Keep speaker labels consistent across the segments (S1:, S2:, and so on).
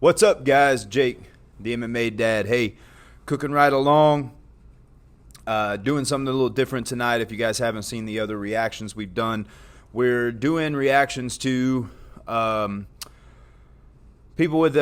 S1: What's up, guys? Jake, the MMA dad. Hey, cooking right along. Doing something a little different tonight. If you guys haven't seen the other reactions we've done, we're doing reactions to people with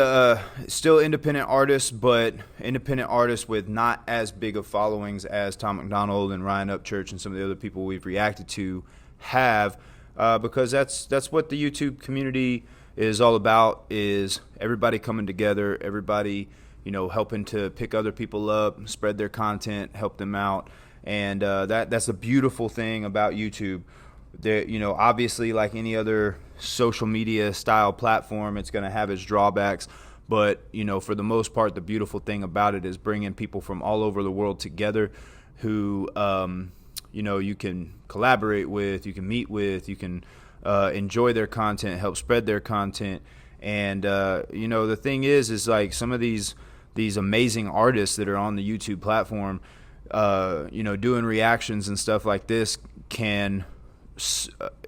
S1: still independent artists, but independent artists with not as big of followings as Tom MacDonald and Ryan Upchurch and some of the other people we've reacted to have, because that's what the YouTube community is all about, is everybody coming together, everybody, helping to pick other people up, spread their content, help them out. And that's a beautiful thing about YouTube. There, obviously, like any other social media style platform, it's going to have its drawbacks. But, for the most part, the beautiful thing about it is bringing people from all over the world together who, you can collaborate with, you can meet with, you can enjoy their content, help spread their content. And, the thing is like some of these amazing artists that are on the YouTube platform, doing reactions and stuff like this can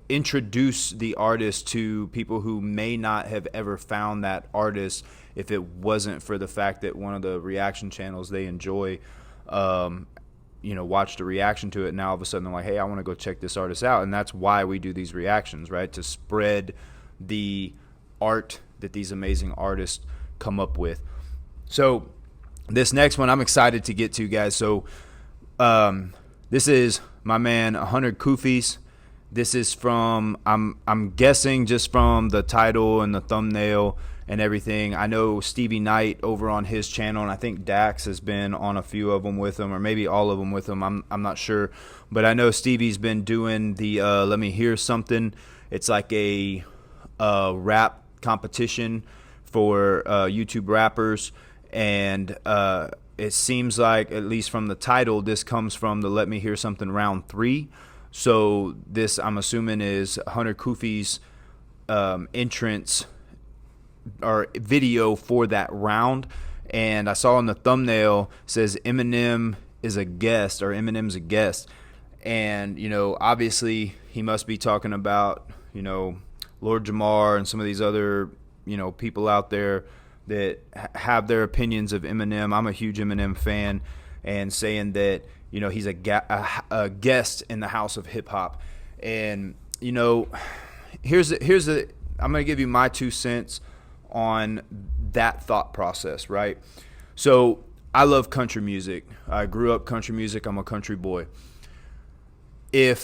S1: introduce the artist to people who may not have ever found that artist if it wasn't for the fact that one of the reaction channels they enjoy, watched a reaction to it. Now all of a sudden they're like, hey, I want to go check this artist out. And that's why we do these reactions, right? To spread the art that these amazing artists come up with. So this next one I'm excited to get to, guys. So this is my man 100 Kufis. This is from, I'm guessing just from the title and the thumbnail and everything. I know Stevie Knight over on his channel, and I think Dax has been on a few of them with him, or maybe all of them with him. I'm not sure, but I know Stevie's been doing the Lemme Hear Something. It's like a rap competition for YouTube rappers, and it seems like, at least from the title, this comes from the Let Me Hear Something round 3. So this, I'm assuming, is 100 Kufis entrance or video for that round. And I saw in the thumbnail says Eminem is a guest, or Eminem's a guest. And, obviously he must be talking about, Lord Jamar and some of these other, people out there that have their opinions of Eminem. I'm a huge Eminem fan, and saying that, he's a guest in the house of hip hop. And, here's the I'm going to give you my 2 cents on that thought process, right? So I love country music. I grew up country music. I'm a country boy. It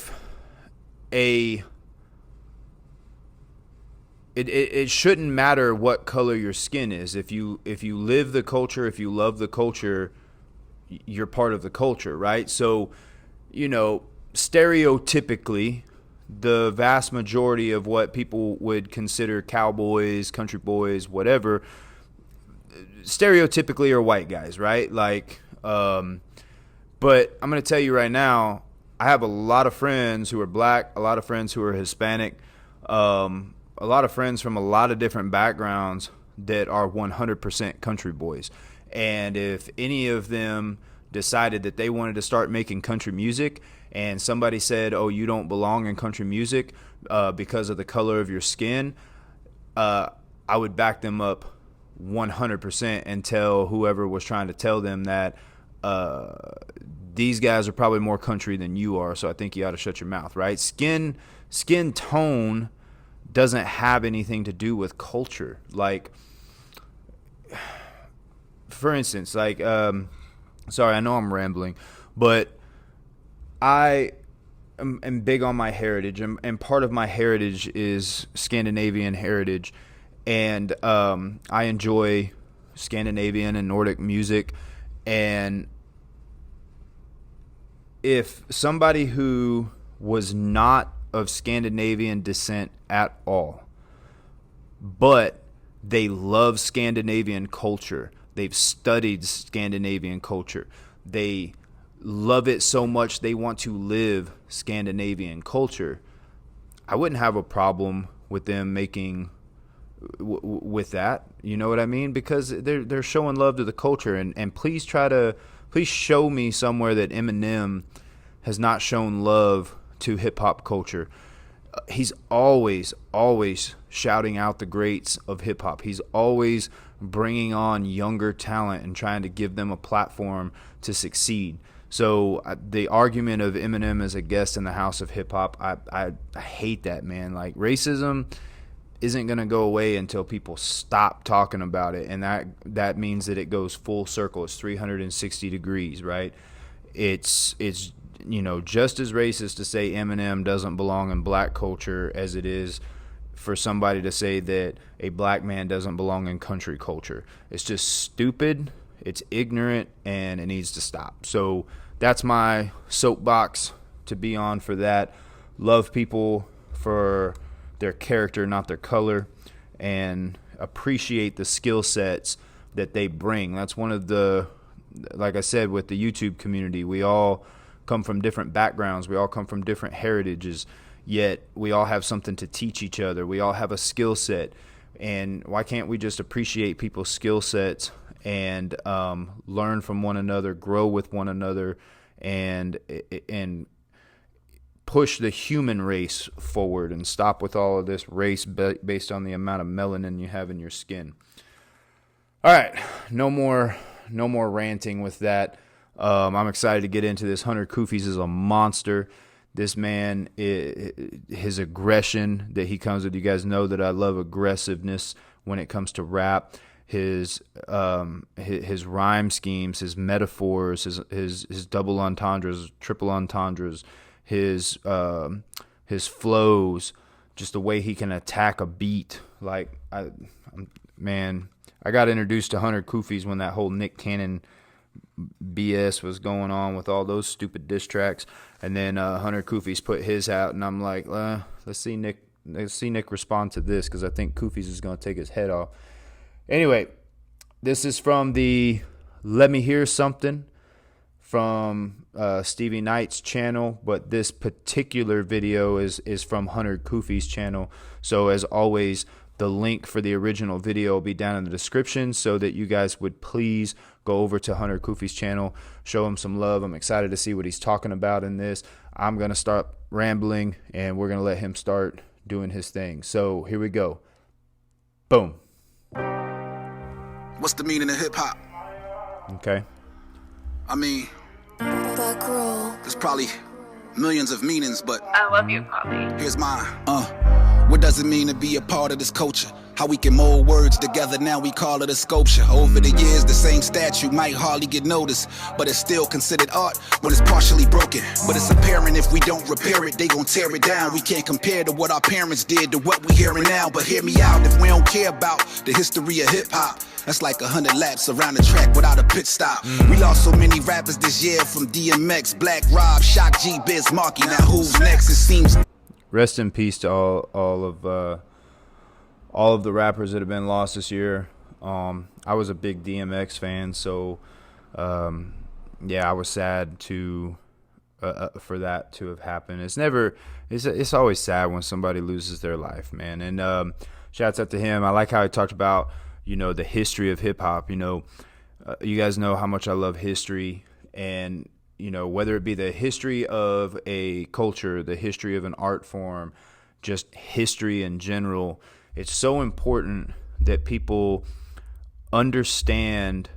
S1: shouldn't matter what color your skin is. If you live the culture, if you love the culture, you're part of the culture, right? So, stereotypically, the vast majority of what people would consider cowboys, country boys, whatever, stereotypically are white guys, right? Like, but I'm going to tell you right now, I have a lot of friends who are black, a lot of friends who are Hispanic, a lot of friends from a lot of different backgrounds that are 100% country boys. And if any of them decided that they wanted to start making country music, and somebody said, oh, you don't belong in country music because of the color of your skin, I would back them up 100% and tell whoever was trying to tell them that these guys are probably more country than you are, so I think you ought to shut your mouth, right? Skin tone doesn't have anything to do with culture. Like, for instance, like, sorry, I know I'm rambling, but I am big on my heritage, and part of my heritage is Scandinavian heritage, and I enjoy Scandinavian and Nordic music. And if somebody who was not of Scandinavian descent at all, but they love Scandinavian culture, they've studied Scandinavian culture, they love it so much they want to live Scandinavian culture, I wouldn't have a problem with them making with that. You know what I mean? Because they're showing love to the culture. And please show me somewhere that Eminem has not shown love to hip hop culture. he's always shouting out the greats of hip hop. He's always bringing on younger talent and trying to give them a platform to succeed. So the argument of Eminem as a guest in the house of hip hop, I hate that, man. Like, racism isn't going to go away until people stop talking about it, and that means that it goes full circle. It's 360 degrees, right? It's just as racist to say Eminem doesn't belong in black culture as it is for somebody to say that a black man doesn't belong in country culture. It's just stupid, it's ignorant, and it needs to stop. So that's my soapbox to be on for that. Love people for their character, not their color, and appreciate the skill sets that they bring. That's one of the, like I said, with the YouTube community, we all come from different backgrounds, we all come from different heritages, yet we all have something to teach each other. We all have a skill set, and why can't we just appreciate people's skill sets and learn from one another, grow with one another, and push the human race forward and stop with all of this race based on the amount of melanin you have in your skin. All right, no more ranting with that. I'm excited to get into this. Hunter Kufis is a monster. This man, his aggression that he comes with, you guys know that I love aggressiveness when it comes to rap. His rhyme schemes, his metaphors, his double entendres, triple entendres, his flows, just the way he can attack a beat. Like, I got introduced to Hunter Kufis when that whole Nick Cannon BS was going on with all those stupid diss tracks, and then Hunter Kufis put his out, and I'm like, let's see Nick respond to this, because I think Kufis is going to take his head off. Anyway, this is from the Let Me Hear Something from Stevie Knight's channel, but this particular video is from Hunter Kufis' channel. So as always, the link for the original video will be down in the description, so that you guys would please go over to Hunter Kufis' channel, show him some love. I'm excited to see what he's talking about in this. I'm going to start rambling, and we're going to let him start doing his thing. So here we go. Boom.
S2: What's the meaning of hip-hop?
S1: Okay.
S2: I mean, there's probably millions of meanings, but
S3: I love you, Poppy.
S2: here's mine. What does it mean to be a part of this culture? How we can mold words together, now we call it a sculpture. Over the years, the same statue might hardly get noticed, but it's still considered art when it's partially broken. But it's apparent if we don't repair it, they gon' tear it down. We can't compare to what our parents did to what we hearing now. But hear me out, if we don't care about the history of hip-hop, that's like 100 laps around the track without a pit stop. We lost so many rappers this year, from DMX, Black Rob, Shock G, Biz Markie. Now who's next? It seems.
S1: Rest in peace to all of the rappers that have been lost this year. I was a big DMX fan, so I was sad for that to have happened. It's always sad when somebody loses their life, man. And shouts out to him. I like how he talked about the history of hip hop. You guys know how much I love history, and whether it be the history of a culture, the history of an art form, just history in general. It's so important that people understand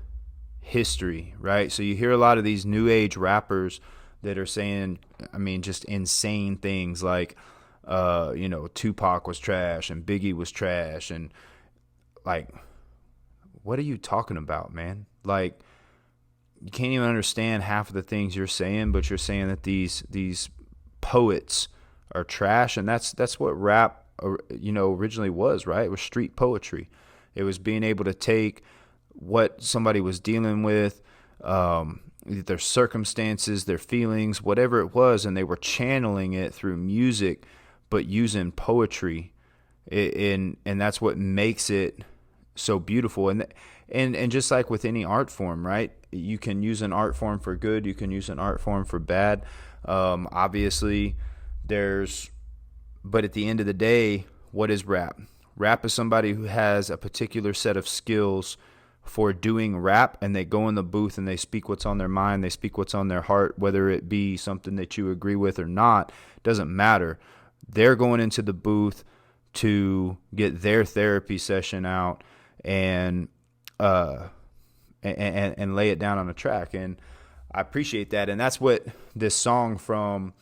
S1: history, right? So you hear a lot of these new age rappers that are saying, just insane things like, Tupac was trash and Biggie was trash. And like, what are you talking about, man? Like, you can't even understand half of the things you're saying, but you're saying that these poets are trash. And that's what rap originally was, right? It was street poetry. It was being able to take what somebody was dealing with, their circumstances, their feelings, whatever it was, and they were channeling it through music, but using poetry. And that's what makes it so beautiful. And just like with any art form, right? You can use an art form for good. You can use an art form for bad. Obviously, but at the end of the day, what is rap? Rap is somebody who has a particular set of skills for doing rap, and they go in the booth and they speak what's on their mind. They speak what's on their heart, whether it be something that you agree with or not. Doesn't matter. they're going into the booth to get their therapy session out and lay it down on a track. And I appreciate that. And that's what this song from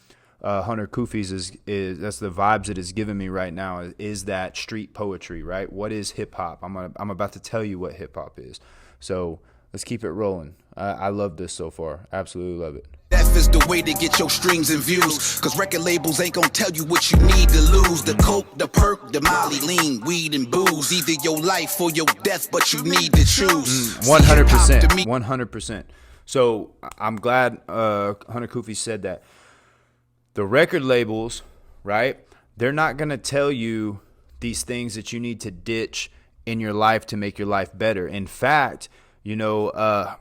S1: Hunter Kufis is that's the vibes it is giving me right now, is that street poetry, right? What is hip hop? I'm about to tell you what hip hop is. So let's keep it rolling. I love this so far. Absolutely love it.
S2: F is the way to get your streams and views, cause record labels ain't gonna tell you what you need to lose. The coke, the perk, the molly, lean, weed, and booze. Either your life or your death, but you need to choose.
S1: 100%. 100%. So I'm glad Hunter Kufis said that. The record labels, right, they're not going to tell you these things that you need to ditch in your life to make your life better. In fact, you know,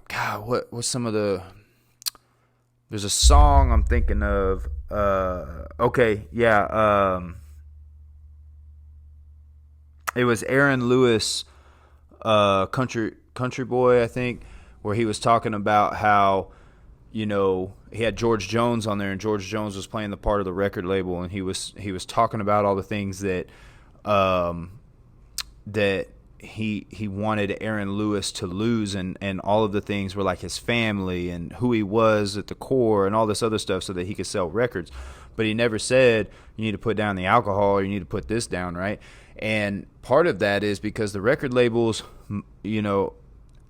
S1: God, what's some of the... There's a song I'm thinking of. It was Aaron Lewis, Country Boy, I think, where he was talking about how, you know, he had George Jones on there, and George Jones was playing the part of the record label, and he was talking about all the things that that he wanted Aaron Lewis to lose, and all of the things were like his family and who he was at the core and all this other stuff so that he could sell records. But he never said you need to put down the alcohol or you need to put this down, right? And part of that is because the record labels, you know,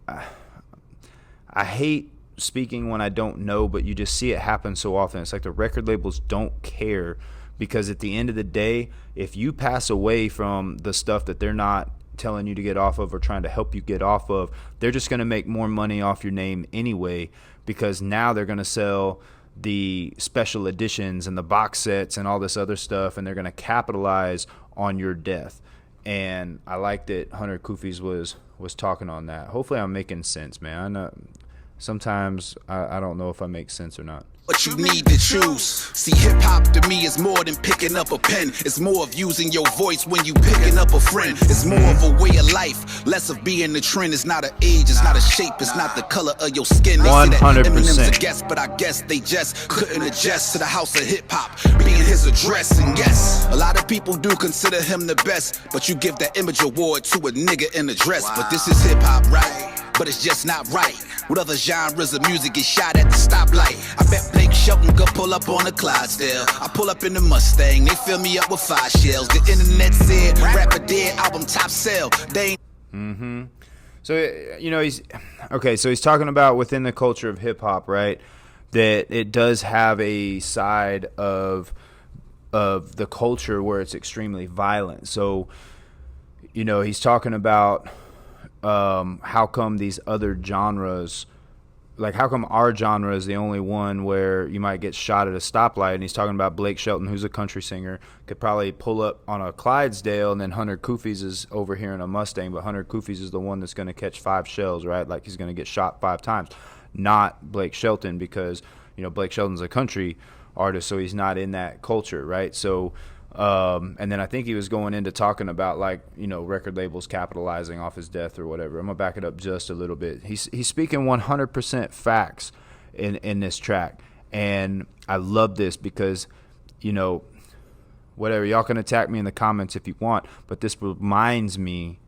S1: I hate speaking when I don't know, but you just see it happen so often. It's like the record labels don't care, because at the end of the day, if you pass away from the stuff that they're not telling you to get off of or trying to help you get off of, they're just going to make more money off your name anyway, because now they're going to sell the special editions and the box sets and all this other stuff, and they're going to capitalize on your death. And I like that Hunter Kufis was talking on that. Hopefully I'm making sense, man. Sometimes I don't know if I make sense or not.
S2: But you need to choose. See, hip-hop to me is more than picking up a pen. It's more of using your voice when you picking up a friend. It's more of a way of life, less of being the trend. It's not an age, it's not a shape, it's not the color of your skin. They
S1: 100%.
S2: say that Eminem's a guest, but I guess they just couldn't adjust to the house of hip-hop being his address. And yes, a lot of people do consider him the best, but you give that image award to a nigga in a dress. But this is hip-hop, right? But it's just not right. With other genres of music get shot at the stoplight. I bet Blake Shelton could pull up on a Clydesdale. I pull up in the Mustang, they fill me up with 5 shells. The internet said, rapper dead, album top sell. They
S1: So, you know, he's talking about within the culture of hip hop, right? That it does have a side of the culture where it's extremely violent. So, you know, he's talking about how come these other genres, like how come our genre is the only one where you might get shot at a stoplight. And he's talking about Blake Shelton, who's a country singer, could probably pull up on a Clydesdale, and then Hunter Kufis is over here in a Mustang, but Hunter Kufis is the one that's going to catch 5 shells, right? Like he's going to get shot 5 times, not Blake Shelton, because, you know, Blake Shelton's a country artist, so he's not in that culture, right? So and then I think he was going into talking about, like, you know, record labels capitalizing off his death or whatever. I'm gonna back it up just a little bit. He's speaking 100% facts in this track, and I love this because, you know, whatever, y'all can attack me in the comments if you want, but this reminds me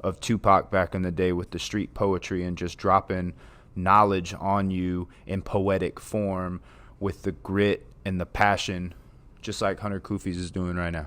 S1: of Tupac back in the day with the street poetry and just dropping knowledge on you in poetic form with the grit and the passion, just like Hunter Kufis is doing right now.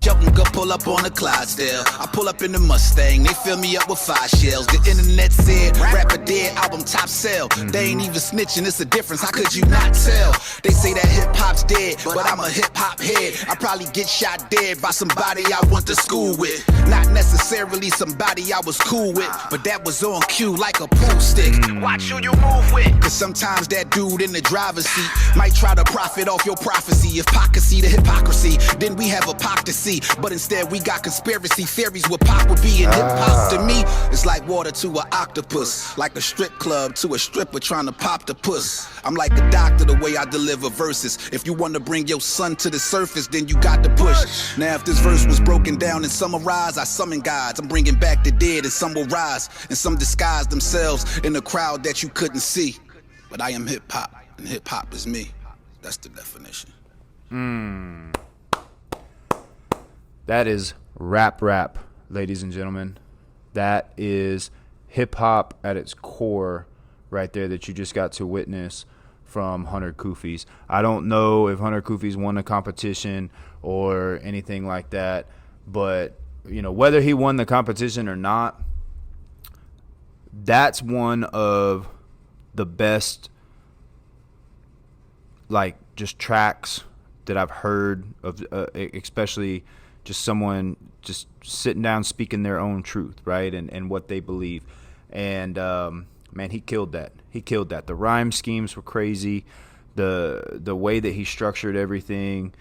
S2: Shelton could pull up on a Clydesdale. I pull up in the Mustang, they fill me up with 5 shells. The internet said, rapper dead, album top sell. They ain't even snitching, it's a difference, how could you not tell? They say that hip-hop's dead, but I'm a hip-hop head. I probably get shot dead by somebody I went to school with. Not necessarily somebody I was cool with, but that was on cue like a pool stick. Watch who you move with, cause sometimes that dude in the driver's seat might try to profit off your prophecy. Hypocrisy to hypocrisy, then we have hypocrisy. But instead we got conspiracy theories what pop would be. And hip-hop to me, it's like water to an octopus, like a strip club to a stripper trying to pop the puss. I'm like a doctor the way I deliver verses. If you want to bring your son to the surface, then you got to push. Now if this verse was broken down and summarized, I summon gods. I'm bringing back the dead, and some will rise, and some disguise themselves in a crowd that you couldn't see. But I am hip-hop, and hip-hop is me. That's the definition.
S1: That is rap, ladies and gentlemen. That is hip-hop at its core right there that you just got to witness from Hunter Kufis. I don't know if Hunter Kufis won the competition or anything like that, but whether he won the competition or not, that's one of the best just tracks that I've heard of, especially just someone just sitting down speaking their own truth, right, and what they believe. And man, he killed that. The rhyme schemes were crazy. The way that he structured everything,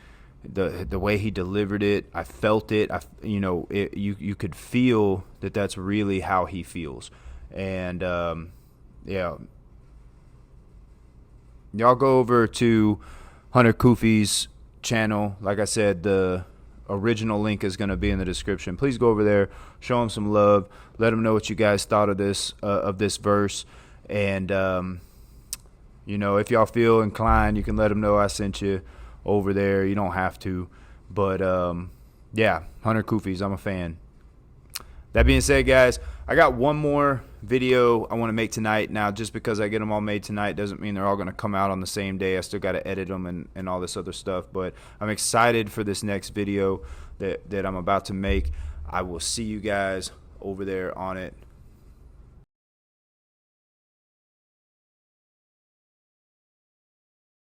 S1: the way he delivered it, I felt it. You could feel that that's really how he feels. And yeah, y'all go over to Hunter Kufis' channel. Like I said, the original link is going to be in the description. Please go over there, show him some love, let him know what you guys thought of this verse, and if y'all feel inclined, you can let him know I sent you over there. You don't have to, but yeah, Hunter Kufis, I'm a fan. That being said, guys, I got one more video I want to make tonight. Now, just because I get them all made tonight doesn't mean they're all going to come out on the same day. I still got to edit them and all this other stuff. But I'm excited for this next video that I'm about to make. I will see you guys over there on it.